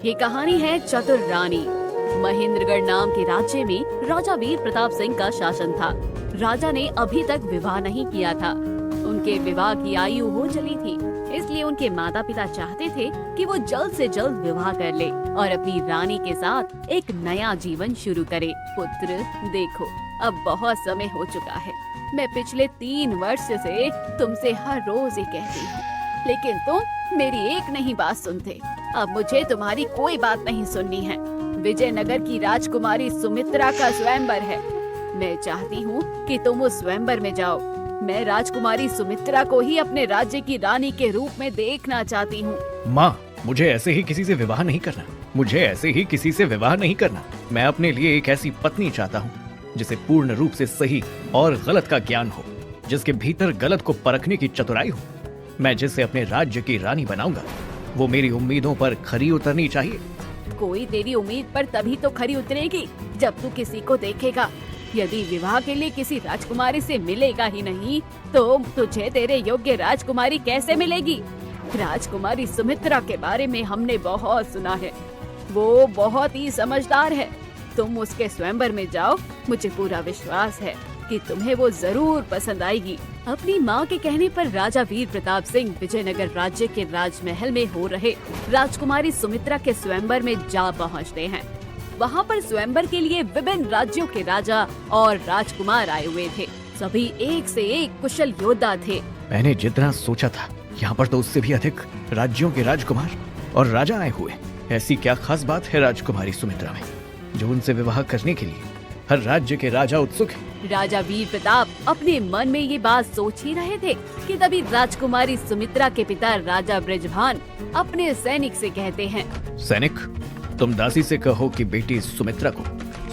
ये कहानी है चतुर रानी। महेंद्रगढ़ नाम के राज्य में राजा वीर प्रताप सिंह का शासन था। राजा ने अभी तक विवाह नहीं किया था। उनके विवाह की आयु हो चली थी, इसलिए उनके माता पिता चाहते थे कि वो जल्द से जल्द विवाह कर ले और अपनी रानी के साथ एक नया जीवन शुरू करे। पुत्र देखो, अब बहुत समय हो चुका है। मैं पिछले 3 वर्ष से तुमसे हर रोज ये कहती हूँ, लेकिन तुम मेरी एक नहीं बात सुनते। अब मुझे तुम्हारी कोई बात नहीं सुननी है। विजयनगर की राजकुमारी सुमित्रा का स्वयंवर है। मैं चाहती हूँ कि तुम उस स्वयंवर में जाओ। मैं राजकुमारी सुमित्रा को ही अपने राज्य की रानी के रूप में देखना चाहती हूँ। माँ, मुझे ऐसे ही किसी से विवाह नहीं करना। मुझे ऐसे ही किसी से विवाह नहीं करना। मैं अपने लिए एक ऐसी पत्नी चाहता हूँ जिसे पूर्ण रूप से सही और गलत का ज्ञान हो, जिसके भीतर गलत को परखने की चतुराई हो। मैं जिसे अपने राज्य की रानी बनाऊंगा, वो मेरी उम्मीदों पर खरी उतरनी चाहिए। कोई तेरी उम्मीद पर तभी तो खरी उतरेगी जब तू किसी को देखेगा। यदि विवाह के लिए किसी राजकुमारी से मिलेगा ही नहीं, तो तुझे तेरे योग्य राजकुमारी कैसे मिलेगी? राजकुमारी सुमित्रा के बारे में हमने बहुत सुना है। वो बहुत ही समझदार है। तुम उसके स्वयंवर में जाओ, मुझे पूरा विश्वास है कि तुम्हें वो जरूर पसंद आएगी। अपनी माँ के कहने पर राजा वीर प्रताप सिंह विजयनगर राज्य के राजमहल में हो रहे राजकुमारी सुमित्रा के स्वयंवर में जा पहुँचते हैं। वहाँ पर स्वयंवर के लिए विभिन्न राज्यों के राजा और राजकुमार आए हुए थे। सभी एक से एक कुशल योद्धा थे। मैंने जितना सोचा था, यहाँ पर तो उससे भी अधिक राज्यों के राजकुमार और राजा आए हुए। ऐसी क्या खास बात है राजकुमारी सुमित्रा में, जो उनसे विवाह करने के लिए हर राज्य के राजा उत्सुक हैं? राजा वीर प्रताप अपने मन में ये बात सोच ही रहे थे कि तभी राजकुमारी सुमित्रा के पिता राजा बृजभान अपने सैनिक से कहते हैं, सैनिक, तुम दासी से कहो कि बेटी सुमित्रा को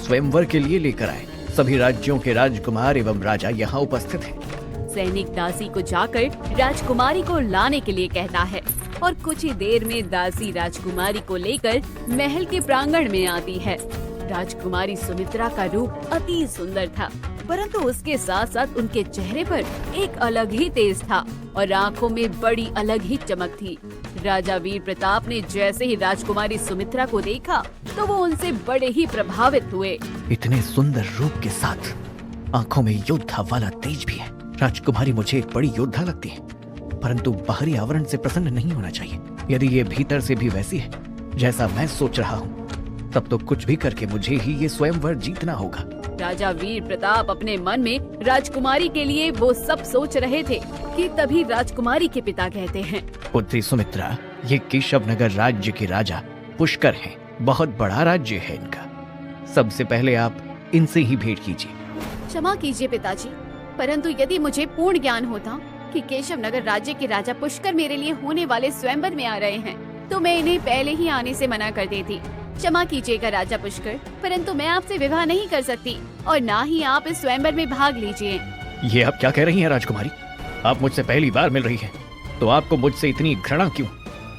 स्वयंवर के लिए लेकर आए। सभी राज्यों के राजकुमार एवं राजा यहाँ उपस्थित हैं। सैनिक दासी को जाकर राजकुमारी को लाने के लिए कहता है और कुछ ही देर में दासी राजकुमारी को लेकर महल के प्रांगण में आती है। राजकुमारी सुमित्रा का रूप अति सुंदर था, परंतु उसके साथ साथ उनके चेहरे पर एक अलग ही तेज था और आंखों में बड़ी अलग ही चमक थी। राजा वीर प्रताप ने जैसे ही राजकुमारी सुमित्रा को देखा, तो वो उनसे बड़े ही प्रभावित हुए। इतने सुंदर रूप के साथ आंखों में योद्धा वाला तेज भी है। राजकुमारी मुझे एक बड़ी योद्धा लगती है, परंतु बाहरी आवरण से प्रसन्न नहीं होना चाहिए। यदि ये भीतर से भी वैसी है जैसा मैं सोच रहा हूँ, तब तो कुछ भी करके मुझे ही ये स्वयंवर जीतना होगा। राजा वीर प्रताप अपने मन में राजकुमारी के लिए वो सब सोच रहे थे कि तभी राजकुमारी के पिता कहते हैं, पुत्री सुमित्रा, ये केशव नगर राज्य के राजा पुष्कर हैं। बहुत बड़ा राज्य है इनका। सबसे पहले आप इनसे ही भेंट कीजिए। क्षमा कीजिए पिताजी, परंतु यदि मुझे पूर्ण ज्ञान होता कि केशव नगर राज्य के राजा पुष्कर मेरे लिए होने वाले स्वयंवर में आ रहे हैं, तो मैं इन्हें पहले ही आने से मना कर देती। क्षमा कीजिएगा राजा पुष्कर, परंतु मैं आपसे विवाह नहीं कर सकती और ना ही आप इस स्वयंवर में भाग लीजिए। ये आप क्या कह रही हैं राजकुमारी? आप मुझसे पहली बार मिल रही हैं, तो आपको मुझसे इतनी घृणा क्यों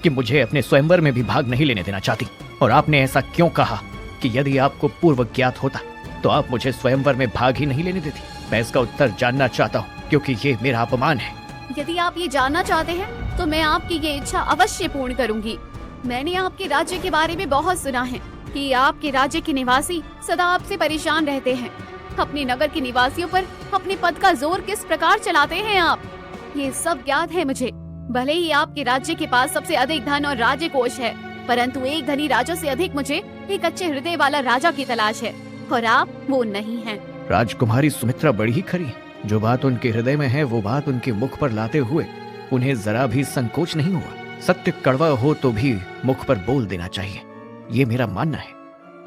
कि मुझे अपने स्वयंवर में भी भाग नहीं लेने देना चाहती? और आपने ऐसा क्यों कहा कि यदि आपको पूर्व ज्ञात होता तो आप मुझे स्वयंवर में भाग ही नहीं लेने देती? मैं इसका उत्तर जानना चाहता हूँ, क्योंकि ये मेरा अपमान है। यदि आप ये जानना चाहते हैं तो मैं आपकी ये इच्छा अवश्य पूर्ण करूंगी। मैंने आपके राज्य के बारे में बहुत सुना है कि आपके राज्य के निवासी सदा आपसे परेशान रहते हैं। अपने नगर के निवासियों पर अपने पद का जोर किस प्रकार चलाते हैं आप, ये सब ज्ञात है मुझे। भले ही आपके राज्य के पास सबसे अधिक धन और राज्य कोष है, परंतु एक धनी राजा से अधिक मुझे एक अच्छे हृदय वाला राजा की तलाश है, और आप वो नहीं हैं। राजकुमारी सुमित्रा बड़ी ही खरी है। जो बात उनके हृदय में है, वो बात उनके मुख पर लाते हुए उन्हें जरा भी संकोच नहीं हुआ। सत्य कड़वा हो तो भी मुख पर बोल देना चाहिए, ये मेरा मानना है।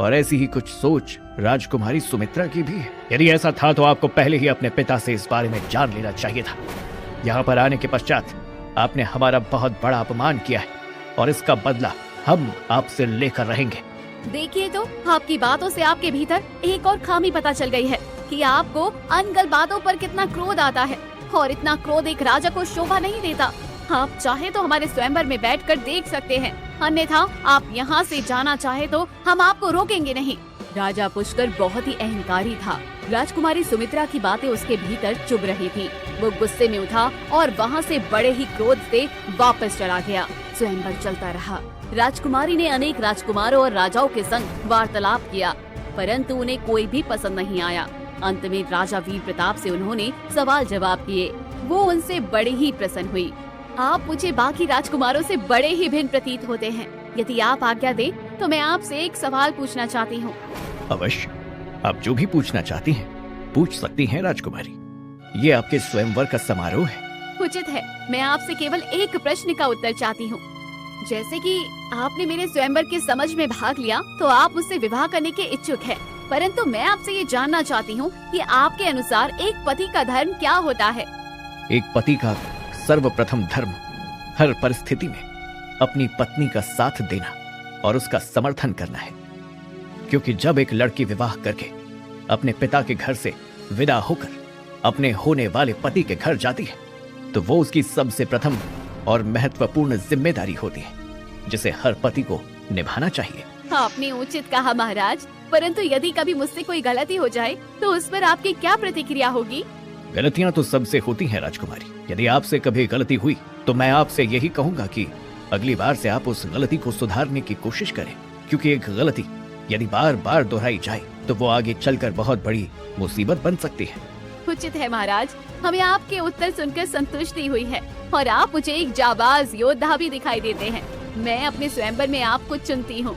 और ऐसी ही कुछ सोच राजकुमारी सुमित्रा की भी है। यदि ऐसा था तो आपको पहले ही अपने पिता से इस बारे में जान लेना चाहिए था। यहाँ पर आने के पश्चात आपने हमारा बहुत बड़ा अपमान किया है, और इसका बदला हम आपसे लेकर रहेंगे। देखिए, तो आपकी बातों से आपके भीतर एक और खामी पता चल गई है कि आपको अनगल बातों पर कितना क्रोध आता है, और इतना क्रोध एक राजा को शोभा नहीं देता। आप चाहे तो हमारे स्वयंवर में बैठकर देख सकते हैं, अन्यथा आप यहाँ से जाना चाहे तो हम आपको रोकेंगे नहीं। राजा पुष्कर बहुत ही अहंकारी था। राजकुमारी सुमित्रा की बातें उसके भीतर चुभ रही थी। वो गुस्से में उठा और वहाँ से बड़े ही क्रोध से वापस चला गया। स्वयंवर चलता रहा। राजकुमारी ने अनेक राजकुमारों और राजाओं के संग वार्तालाप किया, परंतु उन्हें कोई भी पसंद नहीं आया। अंत में राजा वीर प्रताप से उन्होंने सवाल जवाब किए। वो उनसे बड़े ही प्रसन्न हुई। आप मुझे बाकी राजकुमारों से बड़े ही भिन्न प्रतीत होते हैं। यदि आप आज्ञा दें तो मैं आपसे एक सवाल पूछना चाहती हूँ। अवश्य, आप जो भी पूछना चाहती हैं पूछ सकती हैं राजकुमारी। ये आपके स्वयंवर का समारोह है। उचित है, मैं आपसे केवल एक प्रश्न का उत्तर चाहती हूँ। जैसे कि आपने मेरे स्वयंवर के समझ में भाग लिया तो आप मुझसे विवाह करने के इच्छुक हैं, परंतु मैं आपसे ये जानना चाहती हूँ कि आपके अनुसार एक पति का धर्म क्या होता है? एक पति का सर्वप्रथम धर्म हर परिस्थिति में अपनी पत्नी का साथ देना और उसका समर्थन करना है, क्योंकि जब एक लड़की विवाह करके अपने पिता के घर से विदा होकर अपने होने वाले पति के घर जाती है तो वो उसकी सबसे प्रथम और महत्वपूर्ण जिम्मेदारी होती है, जिसे हर पति को निभाना चाहिए। आपने उचित कहा महाराज, परंतु यदि कभी मुझसे कोई गलती हो जाए तो उस पर आपकी क्या प्रतिक्रिया होगी? गलतियां तो सबसे होती हैं राजकुमारी। यदि आपसे कभी गलती हुई तो मैं आपसे यही कहूंगा कि अगली बार से आप उस गलती को सुधारने की कोशिश करें, क्योंकि एक गलती यदि बार बार दोहराई जाए तो वो आगे चलकर बहुत बड़ी मुसीबत बन सकती है। उचित है महाराज, हमें आपके उत्तर सुनकर संतुष्टि हुई है और आप मुझे एक जाबाज योद्धा भी दिखाई देते हैं। मैं अपने स्वयंवर में आपको चुनती हूँ।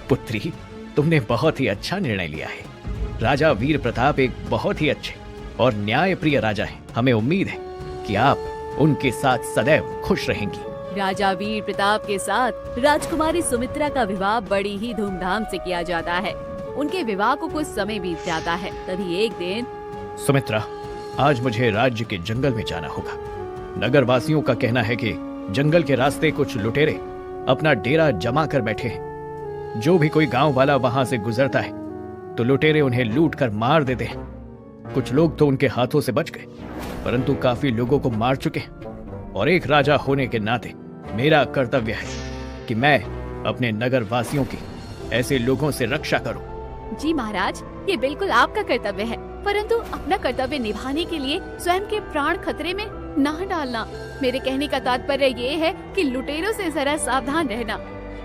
पुत्री, तुमने बहुत ही अच्छा निर्णय लिया है। राजा वीर प्रताप एक बहुत ही अच्छे और न्याय प्रिय राजा हैं। हमें उम्मीद है कि आप उनके साथ सदैव खुश रहेंगी। राजा वीर प्रताप के साथ राजकुमारी सुमित्रा का विवाह बड़ी ही धूमधाम से किया जाता है। उनके विवाह को कुछ समय बीत जाता है। तभी एक दिन, सुमित्रा, आज मुझे राज्य के जंगल में जाना होगा। नगर वासियों का कहना है कि जंगल के रास्ते कुछ लुटेरे अपना डेरा जमा कर बैठे हैं। जो भी कोई गांव वाला वहां से गुजरता है तो लुटेरे उन्हें लूट कर मार देते हैं। कुछ लोग तो उनके हाथों से बच गए, परंतु काफी लोगों को मार चुके हैं। और एक राजा होने के नाते मेरा कर्तव्य है कि मैं अपने नगर वासियों की ऐसे लोगों से रक्षा करूं। जी महाराज, ये बिल्कुल आपका कर्तव्य है, परंतु अपना कर्तव्य निभाने के लिए स्वयं के प्राण खतरे में न डालना। मेरे कहने का तात्पर्य ये है कि लुटेरों से जरा सावधान रहना।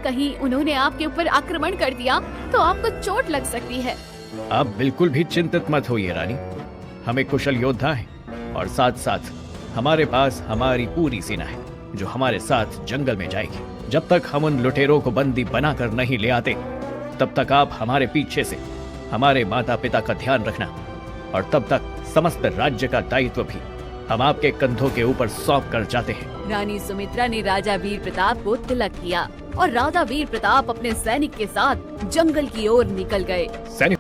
कहीं उन्होंने आपके ऊपर आक्रमण कर दिया तो आपको चोट लग सकती है। आप बिल्कुल भी चिंतित मत होइए रानी। हमें कुशल योद्धा हैं और साथ साथ हमारे पास हमारी पूरी सेना है जो हमारे साथ जंगल में जाएगी। जब तक हम उन लुटेरों को बंदी बनाकर नहीं ले आते तब तक आप हमारे पीछे से हमारे माता पिता का ध्यान रखना, और तब तक समस्त राज्य का दायित्व भी हम आपके कंधों के ऊपर सौंप कर जाते हैं। रानी सुमित्रा ने राजा वीर प्रताप को तिलक किया और राजा वीर प्रताप अपने सैनिक के साथ जंगल की ओर निकल गए। सैनिक